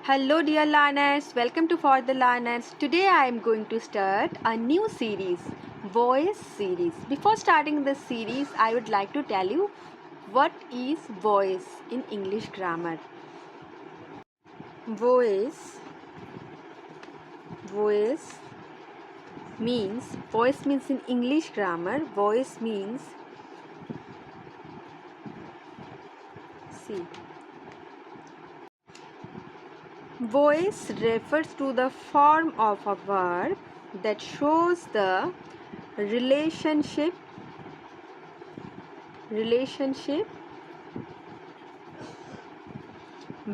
Hello dear learners, welcome to For the Learners. Today I am going to start a new series, Voice series. Before starting this series, I would like to tell you what is voice in English grammar. Voice means in English grammar, voice means see. Voice refers to the form of a verb that shows the relationship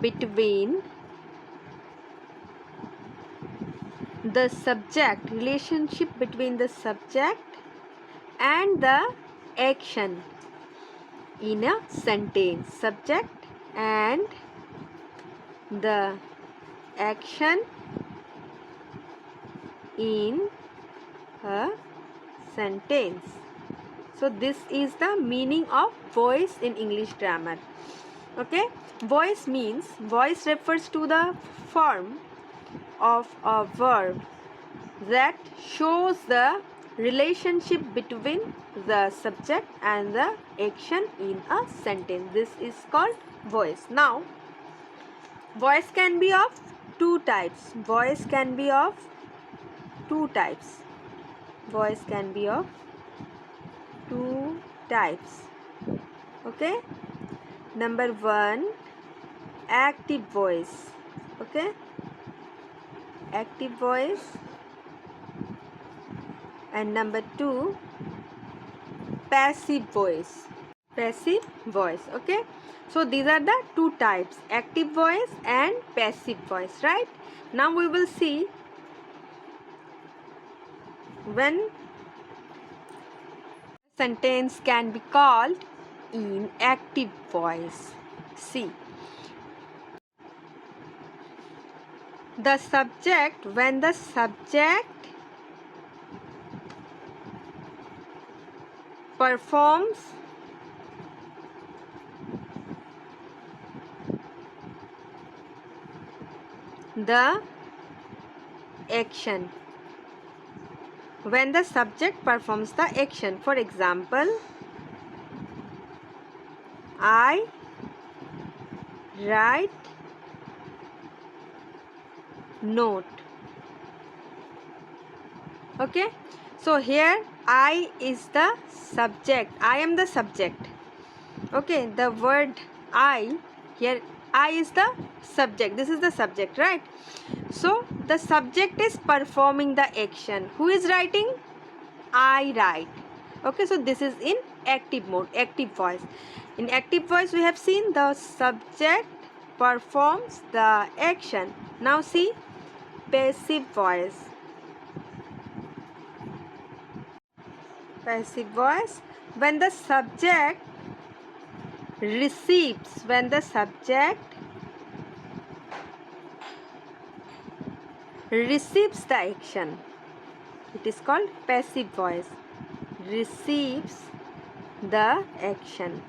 between the subject and the action in a sentence. Subject and the action in a sentence. So this is the meaning of voice in English grammar. Okay, voice refers to the form of a verb that shows the relationship between the subject and the action in a sentence. This is called voice. Now, voice can be of two types. Voice can be of two types. Okay. Number one, active voice. Okay. Active voice. And number two, passive voice. Okay, so these are the two types, active voice and passive voice, right? Now we will see when sentence can be called in active voice. See, the subject, when the subject performs the action. When the subject performs the action, for example, I write note. Okay, so here I is the subject. I am the subject. Okay, the word I, here I is the subject. This is the subject, right? So the subject is performing the action. Who is writing? I write. Okay, so this is in active mode, active voice. In active voice we have seen the subject performs the action. Now see passive voice. Passive voice, when the subject receives, the action, it is called passive voice. Receives the action.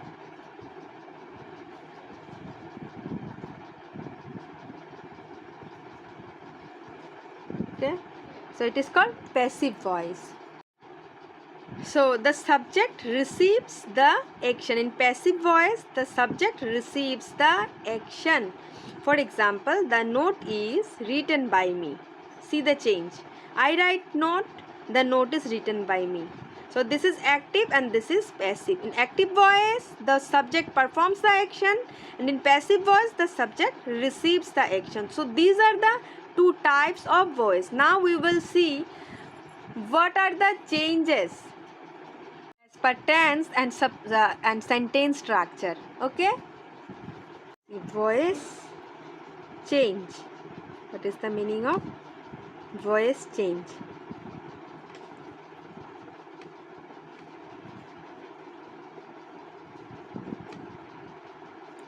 Okay, so it is called passive voice. So the subject receives the action. In passive voice, the subject receives the action. For example, the note is written by me. See the change. I write note, the note is written by me. So this is active and this is passive. In active voice, the subject performs the action, and in passive voice, the subject receives the action. So these are the two types of voice. Now we will see what are the changes as per tense and sentence structure. Okay, voice change. What is the meaning of voice change?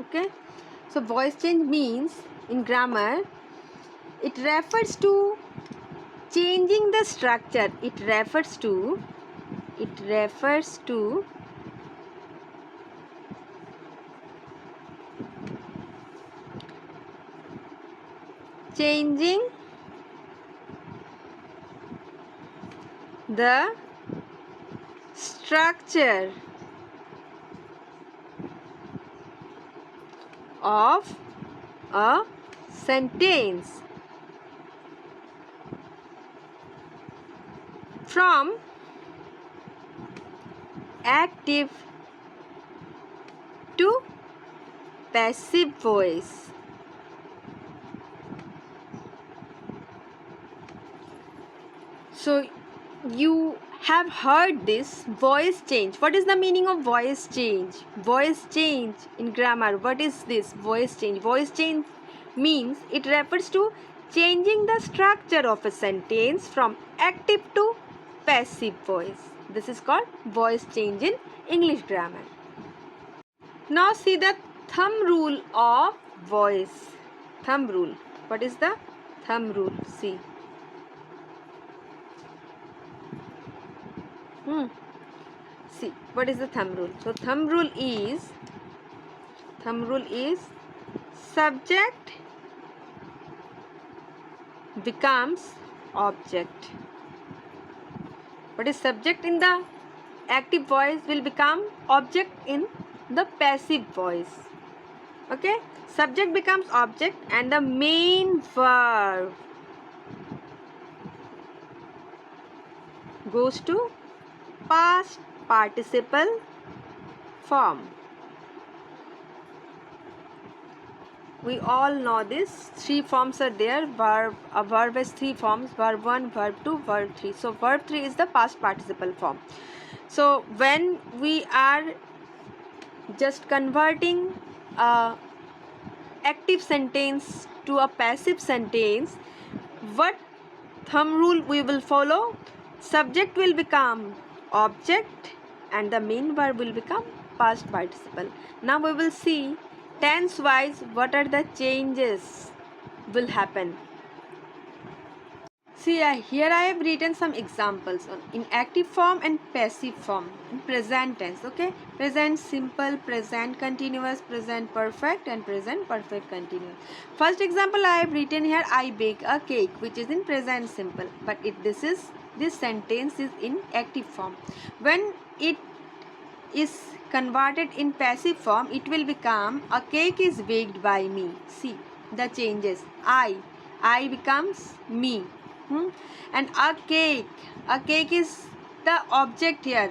Okay, so voice change means in grammar it refers to changing the structure. It refers to changing the structure of a sentence from active to passive voice. So you have heard this voice change. What is the meaning of voice change? Voice change in grammar. What is this voice change? Voice change means it refers to changing the structure of a sentence from active to passive voice. This is called voice change in English grammar. Now see the thumb rule of voice. Thumb rule. What is the thumb rule? See. See, what is the thumb rule? So thumb rule is subject becomes object. What is subject in the active voice will become object in the passive voice. Okay, subject becomes object and the main verb goes to past participle form. We all know this. Three forms are there. A verb has three forms: verb 1, verb 2, verb 3. So verb 3 is the past participle form. So when we are just converting a active sentence to a passive sentence, what thumb rule we will follow? Subject will become object and the main verb will become past participle. Now we will see tense wise what are the changes will happen. See, here I have written some examples in active form and passive form in present tense. Okay, present simple, present continuous, present perfect and present perfect continuous. First example I have written here, I bake a cake, which is in present simple, but this sentence is in active form. When it is converted in passive form, it will become a cake is baked by me. See the changes. I becomes me. And a cake is the object here.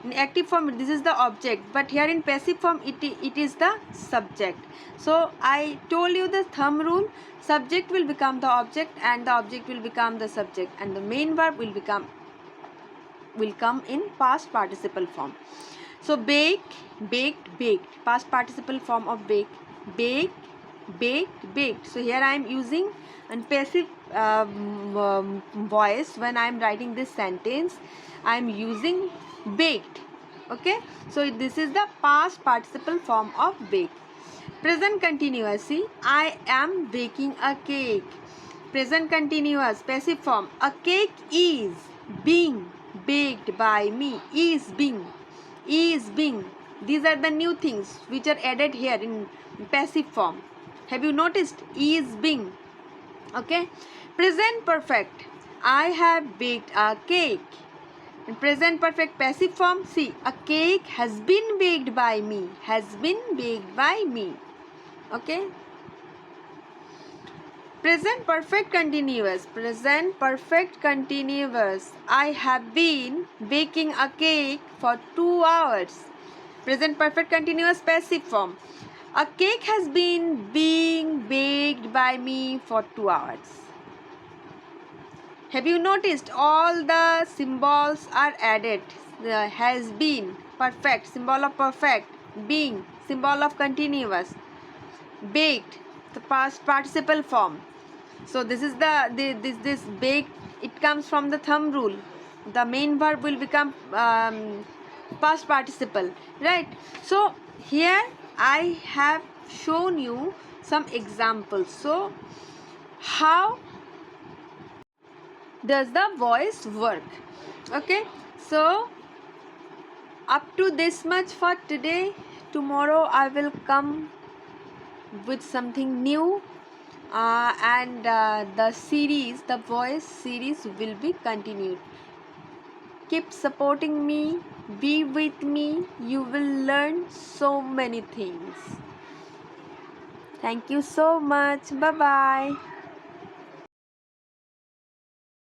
In active form this is the object, but here in passive form it is the subject. So I told you the thumb rule: subject will become the object and the object will become the subject and the main verb will come in past participle form. So bake, baked, baked. Past participle form of bake. Bake, baked, baked. So here I am using a passive voice. When I am writing this sentence, I am using baked. Okay. So this is the past participle form of bake. Present continuous. See, I am baking a cake. Present continuous passive form. A cake is being baked by me. Is being. These are the new things which are added here in passive form. Have you noticed? Is being. Okay. Present perfect. I have baked a cake. In present perfect passive form, see, a cake has been baked by me. Has been baked by me. Okay. Present perfect continuous. Present perfect continuous. I have been baking a cake for 2 hours. Present perfect continuous passive form. A cake has been being baked by me for 2 hours. Have you noticed all the symbols are added? The has been, perfect, symbol of perfect, being, symbol of continuous, baked, the past participle form. So this is this baked, it comes from the thumb rule. The main verb will become past participle, right? So here I have shown you some examples. So how does the voice work? Okay, so up to this much for today. Tomorrow I will come with something new. and the series, the voice series will be continued. Keep supporting me, be with me, you will learn so many things. Thank you so much. Bye bye.